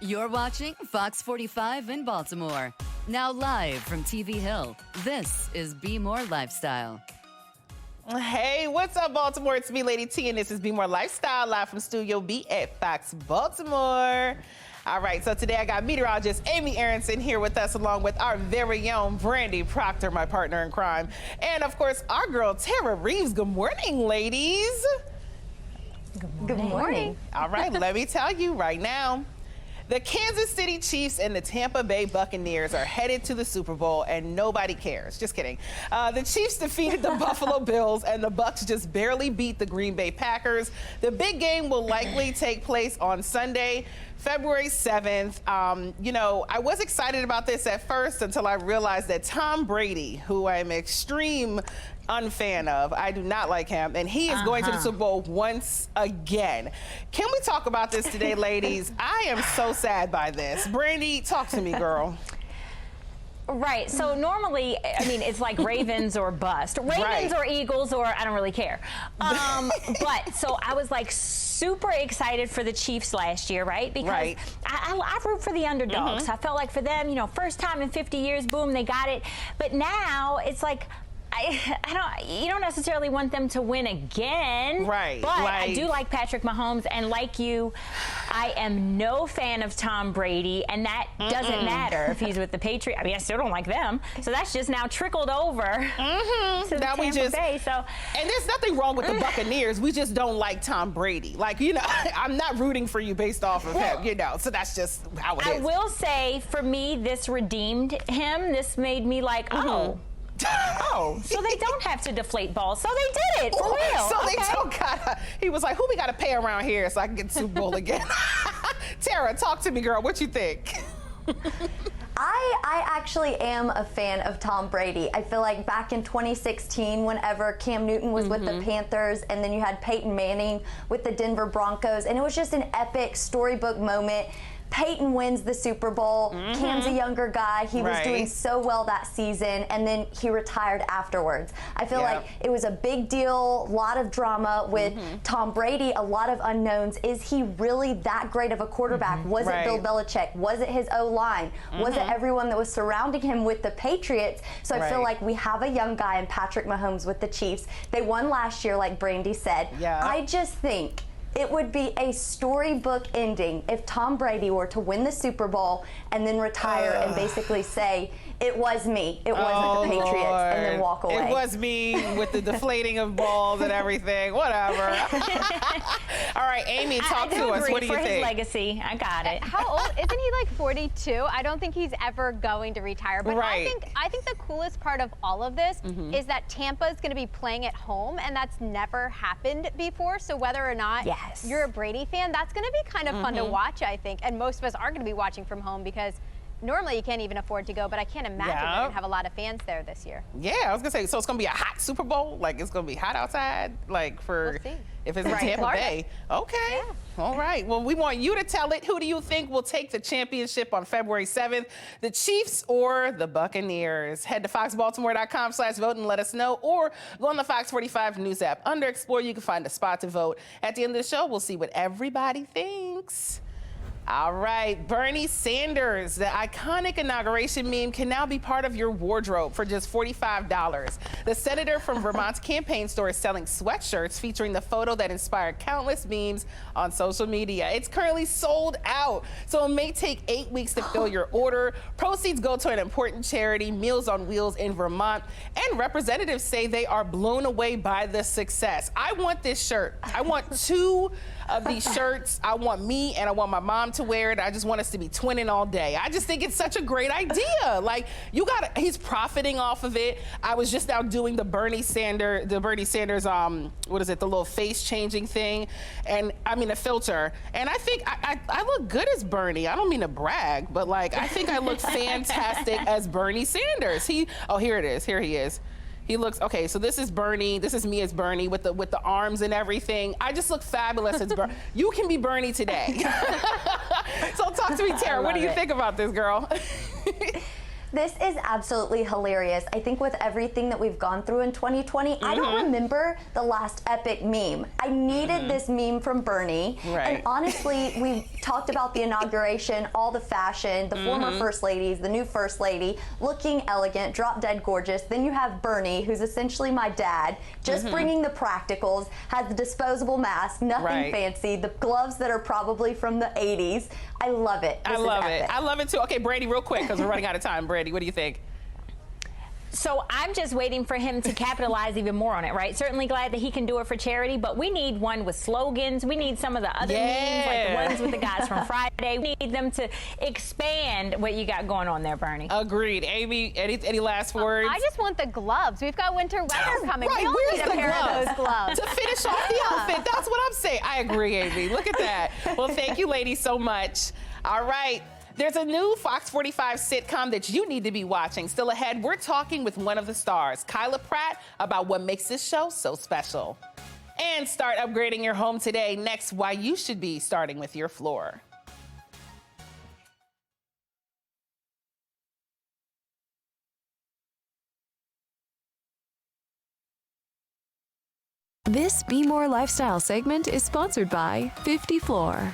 You're watching Fox 45 in Baltimore. Now live from TV Hill, this is BMORE Lifestyle. Hey, what's up, Baltimore? It's me, Lady T, and this is BMORE Lifestyle, live from Studio B at Fox Baltimore. All right, so today I got meteorologist Amy Aronson here with us, along with our very own Brandy Proctor, my partner in crime. And, of course, our girl, Tara Reeves. Good morning, ladies. Good morning. All right, let me tell you right now. The Kansas City Chiefs and the Tampa Bay Buccaneers are headed to the Super Bowl, and nobody cares. Just kidding. The Chiefs defeated the Buffalo Bills, and the Bucs just barely beat the Green Bay Packers. The big game will likely take place on Sunday, February 7th. You know, I was excited about this at first until I realized that Tom Brady, who I'm extreme unfan of, I do not like him, and he is going to the Super Bowl once again. Can we talk about this today, ladies? I am so sad by this. Brandy, talk to me, girl. Right, so normally, I mean, it's like Ravens or bust. Ravens or Eagles or I don't really care. But, so I was like super excited for the Chiefs last year, right? Because I root for the underdogs. I felt like for them, you know, first time in 50 years, boom, they got it. But now it's like, you don't necessarily want them to win again. Right. But I do like Patrick Mahomes, and like you, I am no fan of Tom Brady, and that doesn't matter if he's with the Patriots. I mean, I still don't like them. So that's just now trickled over to the Tampa Bay. So, and there's nothing wrong with the Buccaneers. We just don't like Tom Brady. Like, you know, I'm not rooting for you based off of him, you know. So that's just how it is. I will say, for me, this redeemed him. This made me like, oh, so they don't have to deflate balls. So they did it, for real. So they don't gotta, he was like, who we gotta pay around here so I can get the Super Bowl again? Tara, talk to me, girl. What you think? I actually am a fan of Tom Brady. I feel like back in 2016, whenever Cam Newton was with the Panthers, and then you had Peyton Manning with the Denver Broncos, and it was just an epic storybook moment. Peyton wins the Super Bowl. Cam's a younger guy. He was doing so well that season, and then he retired afterwards. I feel like it was a big deal, a lot of drama with Tom Brady, a lot of unknowns. Is he really that great of a quarterback? Was it Bill Belichick? Was it his O-line? Was it everyone that was surrounding him with the Patriots? So I feel like we have a young guy in Patrick Mahomes with the Chiefs. They won last year, like Brandy said. I just think it would be a storybook ending if Tom Brady were to win the Super Bowl and then retire and basically say, it was me, it wasn't the Patriots, and then walk away. It was me with the deflating of balls and everything, whatever. All right, Amy, talk to us. What do you think? For his legacy, I got it. How old? Isn't he like 42? I don't think he's ever going to retire. But I think the coolest part of all of this is that Tampa is going to be playing at home, and that's never happened before. So whether or not you're a Brady fan, that's going to be kind of fun to watch, I think. And most of us are going to be watching from home because normally you can't even afford to go, but I can't imagine we're going to have a lot of fans there this year. Yeah, I was going to say, so it's going to be a hot Super Bowl? Like, it's going to be hot outside? Like, for if it's in Tampa Bay? Okay. All right. Well, we want you to tell it. Who do you think will take the championship on February 7th? The Chiefs or the Buccaneers? Head to foxbaltimore.com/vote and let us know, or go on the Fox 45 News app. Under Explore, you can find a spot to vote. At the end of the show, we'll see what everybody thinks. All right, Bernie Sanders, the iconic inauguration meme can now be part of your wardrobe for just $45. The senator from Vermont's campaign store is selling sweatshirts featuring the photo that inspired countless memes on social media. It's currently sold out, so it may take 8 weeks to fill your order. Proceeds go to an important charity, Meals on Wheels in Vermont, and representatives say they are blown away by the success. I want this shirt. I want 2 of these shirts. I want me and I want my mom to wear it. I just want us to be twinning all day. I just think it's such a great idea. Like, he's profiting off of it. I was just now doing the Bernie Sanders, what is it, the little face changing thing, and I mean the filter. And I think I look good as Bernie. I don't mean to brag, but like, I think I look fantastic as Bernie Sanders. Here it is. Here he is. He looks, okay, so this is Bernie. This is me as Bernie with the arms and everything. I just look fabulous as Bernie. You can be Bernie today. So talk to me, Tara. What do you think about this, girl? This is absolutely hilarious. I think with everything that we've gone through in 2020, I don't remember the last epic meme. I needed this meme from Bernie. Right. And honestly, we talked about the inauguration, all the fashion, the former first ladies, the new first lady, looking elegant, drop dead gorgeous. Then you have Bernie, who's essentially my dad, just bringing the practicals, has the disposable mask, nothing fancy, the gloves that are probably from the 80s. I love it. This I love is it. epic. I love it too. Okay, Brady, real quick, because we're running out of time. Brady, what do you think? So I'm just waiting for him to capitalize even more on it, right? Certainly glad that he can do it for charity, but we need one with slogans. We need some of the other memes, like the ones with the guys from Friday. We need them to expand what you got going on there, Bernie. Agreed. Amy, any last words? I just want the gloves. We've got winter weather coming. Right, We all where's need a the pair gloves? of those gloves. To finish off the outfit. That's what I'm saying. I agree, Amy. Look at that. Well, thank you, ladies, so much. All right. There's a new Fox 45 sitcom that you need to be watching. Still ahead, we're talking with one of the stars, Kyla Pratt, about what makes this show so special. And start upgrading your home today. Next, why you should be starting with your floor. This BMORE Lifestyle segment is sponsored by 50 Floor.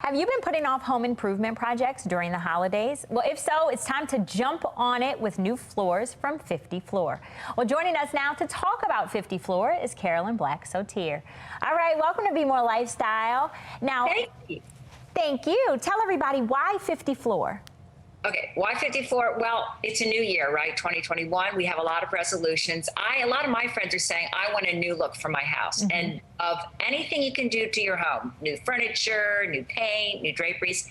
Have you been putting off home improvement projects during the holidays? Well, if so, it's time to jump on it with new floors from 50 Floor. Well, joining us now to talk about 50 Floor is Carolyn Black-Sotier. All right, welcome to Be More Lifestyle. Now, thank you. Tell everybody why 50 Floor. Okay, why 54? Well, it's a new year, right? 2021. We have a lot of resolutions. A lot of my friends are saying, I want a new look for my house. And of anything you can do to your home, new furniture, new paint, new draperies,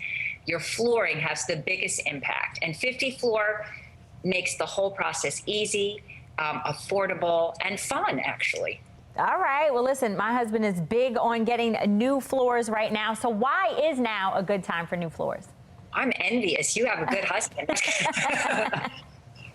your flooring has the biggest impact. And 50 Floor makes the whole process easy, affordable, and fun, actually. All right. Well, listen, my husband is big on getting new floors right now. So why is now a good time for new floors? I'm envious. You have a good husband.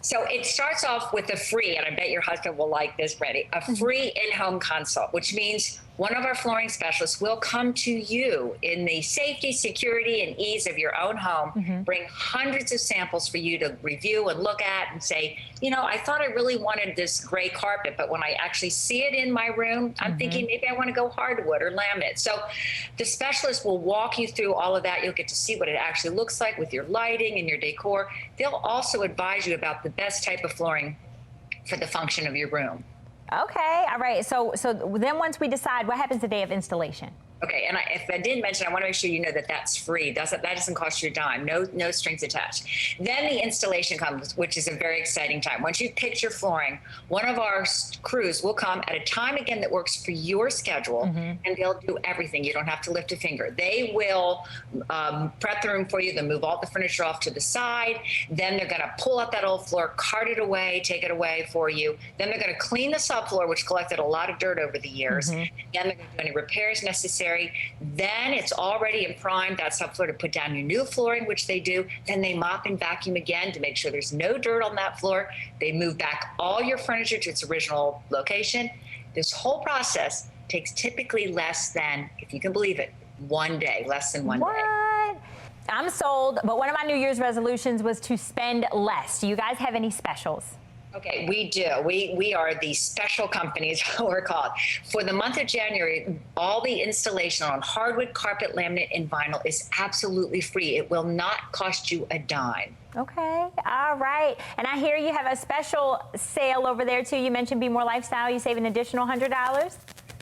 So it starts off with a free, and I bet your husband will like this, Brady, a free in-home consult, which means one of our flooring specialists will come to you in the safety, security, and ease of your own home, bring hundreds of samples for you to review and look at and say, you know, I thought I really wanted this gray carpet, but when I actually see it in my room, I'm thinking maybe I want to go hardwood or laminate. So the specialist will walk you through all of that. You'll get to see what it actually looks like with your lighting and your decor. They'll also advise you about the best type of flooring for the function of your room. Okay, all right. So then once we decide, what happens the day of installation? Okay, and if I didn't mention, I want to make sure you know that that's free. That doesn't cost you a dime. No strings attached. Then the installation comes, which is a very exciting time. Once you pick your flooring, one of our crews will come at a time, again, that works for your schedule, and they'll do everything. You don't have to lift a finger. They will prep the room for you. They'll move all the furniture off to the side. Then they're going to pull out that old floor, cart it away, take it away for you. Then they're going to clean the subfloor, which collected a lot of dirt over the years. Then they're going to do any repairs necessary. Then it's already in prime, that subfloor, to put down your new flooring, which they do. Then they mop and vacuum again to make sure there's no dirt on that floor. They move back all your furniture to its original location. This whole process takes typically less than, if you can believe it, 1 day, less than one day. I'm sold, but one of my New Year's resolutions was to spend less. Do you guys have any specials? Okay, we do. We are the special companies, we're called. For the month of January, all the installation on hardwood, carpet, laminate, and vinyl is absolutely free. It will not cost you a dime. Okay, all right. And I hear you have a special sale over there too. You mentioned Be More Lifestyle. You save an additional $100?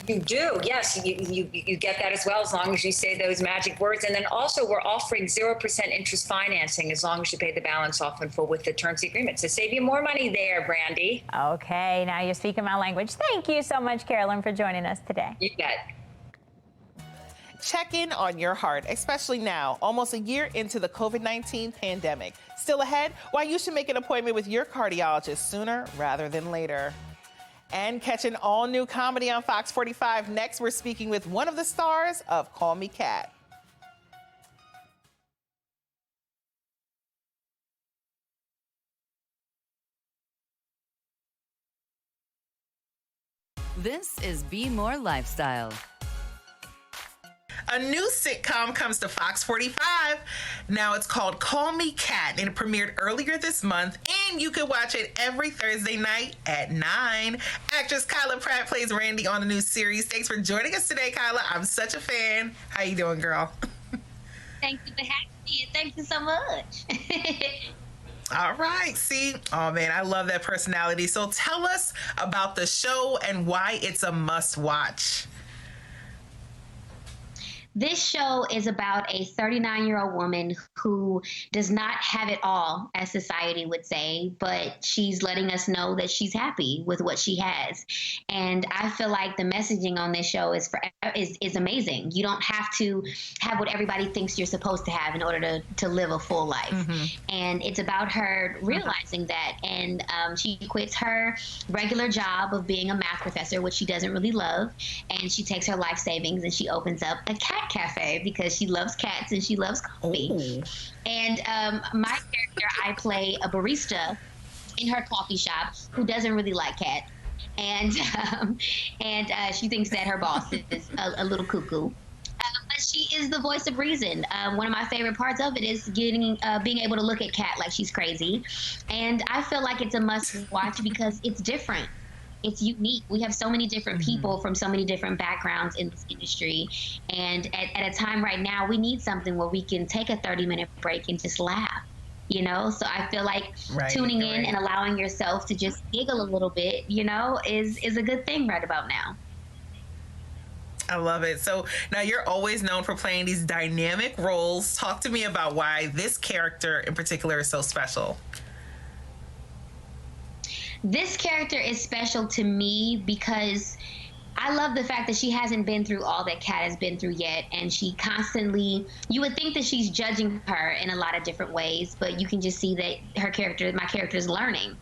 You do, yes. You get that as well, as long as you say those magic words. And then also, we're offering 0% interest financing as long as you pay the balance off in full with the terms of the agreement. So save you more money there, Brandy. Okay, now you're speaking my language. Thank you so much, Carolyn, for joining us today. You bet. Check in on your heart, especially now, almost a year into the COVID-19 pandemic. Still ahead, why you should make an appointment with your cardiologist sooner rather than later. And catch an all-new comedy on Fox 45. Next, we're speaking with one of the stars of Call Me Kat. This is Be More Lifestyle. A new sitcom comes to Fox 45. Now it's called Call Me Kat, and it premiered earlier this month, and you can watch it every Thursday night at 9. Actress Kyla Pratt plays Randy on the new series. Thanks for joining us today, Kyla. I'm such a fan. How you doing, girl? Thank you for having me. Thank you so much. All right. See, oh man, I love that personality. So tell us about the show and why it's a must watch. This show is about a 39-year-old woman who does not have it all, as society would say, but she's letting us know that she's happy with what she has. And I feel like the messaging on this show is amazing. You don't have to have what everybody thinks you're supposed to have in order to live a full life. Mm-hmm. And it's about her realizing that. And she quits her regular job of being a math professor, which she doesn't really love, and she takes her life savings and she opens up a cat cafe because she loves cats and she loves coffee. Ooh. And my character, I play a barista in her coffee shop who doesn't really like cats, and she thinks that her boss is a little cuckoo. But she is the voice of reason. One of my favorite parts of it is being able to look at Kat like she's crazy, and I feel like it's a must watch because it's different. It's unique. We have so many different people from so many different backgrounds in this industry. And at a time right now, we need something where we can take a 30-minute break and just laugh, you know? So I feel like tuning in and allowing yourself to just giggle a little bit, you know, is a good thing right about now. I love it. So now you're always known for playing these dynamic roles. Talk to me about why this character in particular is so special. This character is special to me because I love the fact that she hasn't been through all that Kat has been through yet, and she constantly, you would think that she's judging her in a lot of different ways, but you can just see that my character is learning.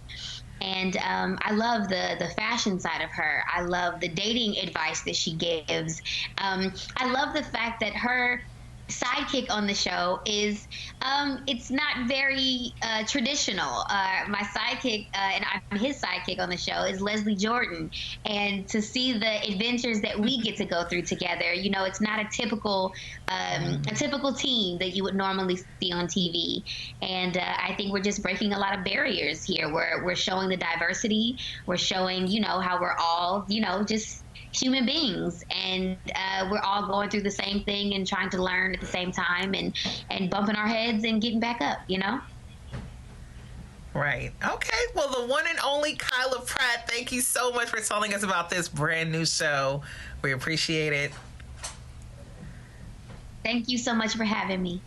And I love the fashion side of her. I love the dating advice that she gives. I love the fact that her sidekick on the show is it's not very traditional. My sidekick and I'm his sidekick on the show is Leslie Jordan, and to see the adventures that we get to go through together, you know, it's not a typical team that you would normally see on TV. And I think we're just breaking a lot of barriers here. We're showing the diversity. We're showing, you know, how we're all, you know, just human beings, and we're all going through the same thing and trying to learn at the same time, and bumping our heads and getting back up, you know? Right. Okay. Well, the one and only Kyla Pratt, thank you so much for telling us about this brand new show. We appreciate it. Thank you so much for having me.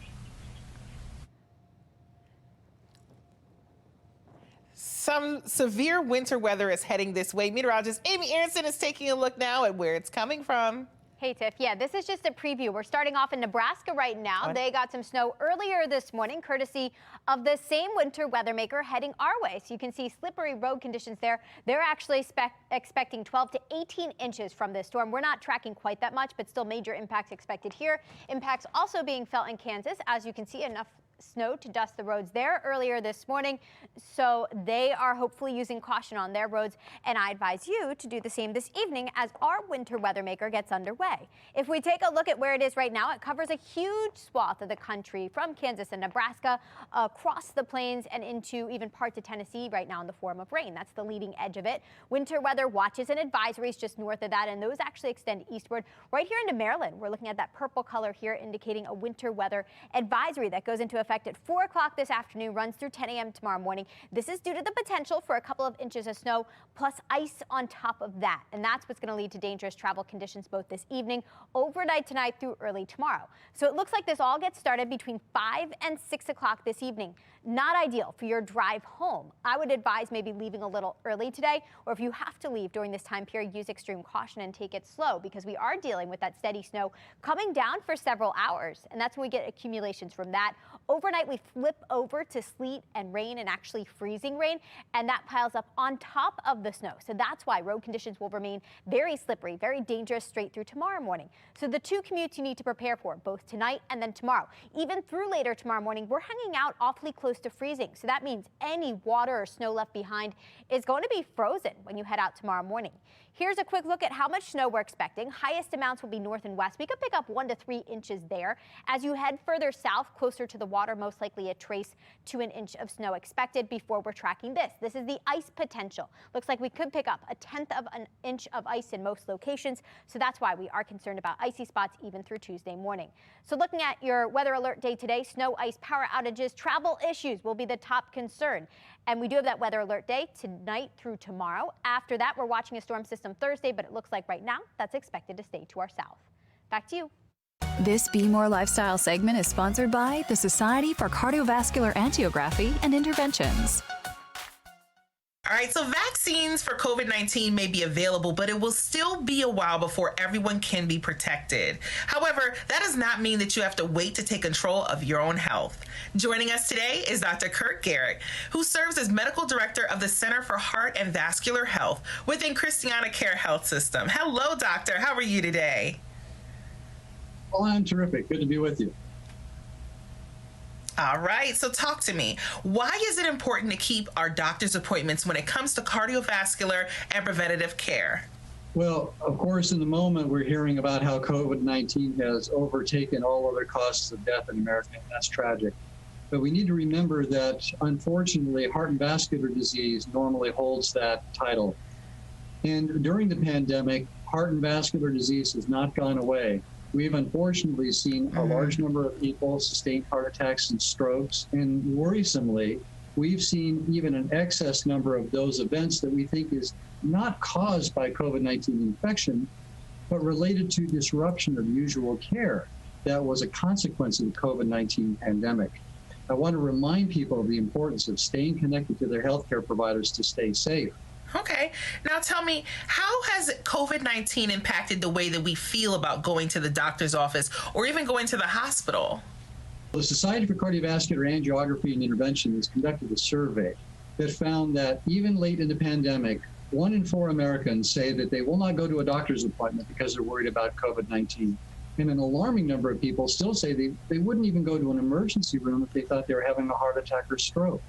Some severe winter weather is heading this way. Meteorologist Amy Aronson is taking a look now at where it's coming from. Hey, Tiff. Yeah, this is just a preview. We're starting off in Nebraska right now. They got some snow earlier this morning, courtesy of the same winter weather maker heading our way. So you can see slippery road conditions there. They're actually expecting 12 to 18 inches from this storm. We're not tracking quite that much, but still major impacts expected here. Impacts also being felt in Kansas. As you can see, enough snow to dust the roads there earlier this morning, so they are hopefully using caution on their roads, and I advise you to do the same this evening as our winter weather maker gets underway. If we take a look at where it is right now, it covers a huge swath of the country from Kansas and Nebraska across the plains and into even parts of Tennessee right now in the form of rain. That's the leading edge of it. Winter weather watches and advisories just north of that, and those actually extend eastward right here into Maryland. We're looking at that purple color here indicating a winter weather advisory that goes into effect at 4 o'clock this afternoon, runs through 10 a.m. tomorrow morning. This is due to the potential for a couple of inches of snow plus ice on top of that. And that's what's going to lead to dangerous travel conditions both this evening, overnight tonight through early tomorrow. So it looks like this all gets started between 5 and 6 o'clock this evening. Not ideal for your drive home. I would advise maybe leaving a little early today, or if you have to leave during this time period, use extreme caution and take it slow, because we are dealing with that steady snow coming down for several hours. And that's when we get accumulations from that. Overnight, we flip over to sleet and rain, and actually freezing rain, and that piles up on top of the snow. So that's why road conditions will remain very slippery, very dangerous straight through tomorrow morning. So the two commutes you need to prepare for, both tonight and then tomorrow. Even through later tomorrow morning, we're hanging out awfully close to freezing. So that means any water or snow left behind is going to be frozen when you head out tomorrow morning. Here's a quick look at how much snow we're expecting. Highest amounts will be north and west. We could pick up 1 to 3 inches there. As you head further south, closer to the water, most likely a trace to an inch of snow expected before we're tracking this. This is the ice potential. Looks like we could pick up 1/10 of an inch of ice in most locations. So that's why we are concerned about icy spots even through Tuesday morning. So looking at your weather alert day today, snow, ice, power outages, travel issues will be the top concern. And we do have that weather alert day tonight through tomorrow. After that, we're watching a storm system Thursday, but it looks like right now that's expected to stay to our south. Back to you. This Be More Lifestyle segment is sponsored by the Society for Cardiovascular Angiography and Interventions. All right, so vaccines for COVID-19 may be available, but it will still be a while before everyone can be protected. However, that does not mean that you have to wait to take control of your own health. Joining us today is Dr. Kurt Garrett, who serves as Medical Director of the Center for Heart and Vascular Health within Christiana Care Health System. Hello, doctor. How are you today? Oh, I'm terrific. Good to be with you. All right, so talk to me. Why is it important to keep our doctor's appointments when it comes to cardiovascular and preventative care? Well, of course, in the moment, we're hearing about how COVID-19 has overtaken all other causes of death in America, and that's tragic. But we need to remember that, unfortunately, heart and vascular disease normally holds that title. And during the pandemic, heart and vascular disease has not gone away. We've unfortunately seen a large number of people sustain heart attacks and strokes, and worrisomely, we've seen even an excess number of those events that we think is not caused by COVID-19 infection, but related to disruption of usual care that was a consequence of the COVID-19 pandemic. I want to remind people of the importance of staying connected to their healthcare providers to stay safe. Okay. Now tell me, how has COVID-19 impacted the way that we feel about going to the doctor's office or even going to the hospital? The Society for Cardiovascular Angiography and Intervention has conducted a survey that found that even late in the pandemic, 1 in 4 Americans say that they will not go to a doctor's appointment because they're worried about COVID-19. And an alarming number of people still say they wouldn't even go to an emergency room if they thought they were having a heart attack or stroke.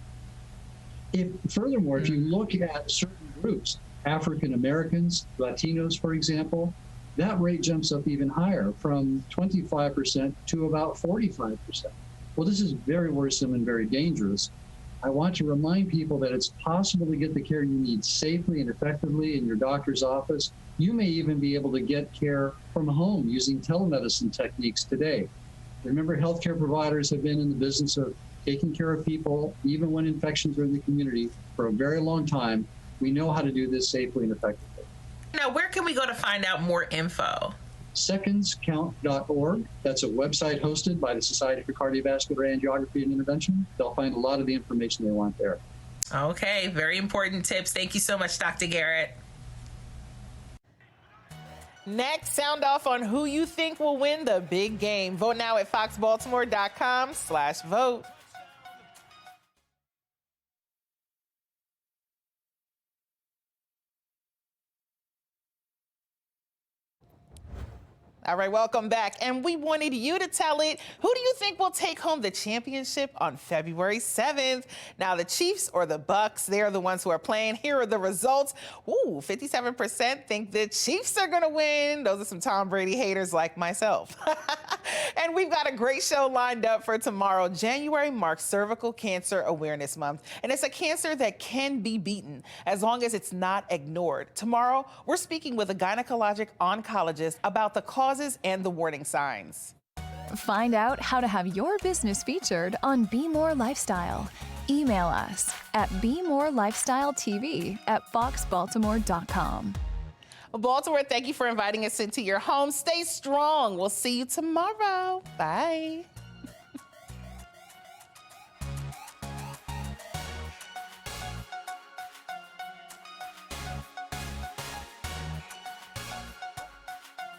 Furthermore, if you look at certain groups, African Americans, Latinos, for example, that rate jumps up even higher from 25% to about 45%. Well, this is very worrisome and very dangerous. I want to remind people that it's possible to get the care you need safely and effectively in your doctor's office. You may even be able to get care from home using telemedicine techniques today. Remember, healthcare providers have been in the business of taking care of people, even when infections are in the community, for a very long time. We know how to do this safely and effectively. Now, where can we go to find out more info? secondscount.org. That's a website hosted by the Society for Cardiovascular Angiography and Intervention. They'll find a lot of the information they want there. Okay, very important tips. Thank you so much, Dr. Garrett. Next, sound off on who you think will win the big game. Vote now at foxbaltimore.com/vote. All right, welcome back. And we wanted you to tell it. Who do you think will take home the championship on February 7th? Now, the Chiefs or the Bucks, they're the ones who are playing. Here are the results. Ooh, 57% think the Chiefs are going to win. Those are some Tom Brady haters like myself. And we've got a great show lined up for tomorrow. January marks Cervical Cancer Awareness Month. And it's a cancer that can be beaten as long as it's not ignored. Tomorrow, we're speaking with a gynecologic oncologist about the causes and the warning signs. Find out how to have your business featured on Be More Lifestyle. Email us at bemorelifestyletv@foxbaltimore.com. Baltimore, thank you for inviting us into your home. Stay strong. We'll see you tomorrow. Bye.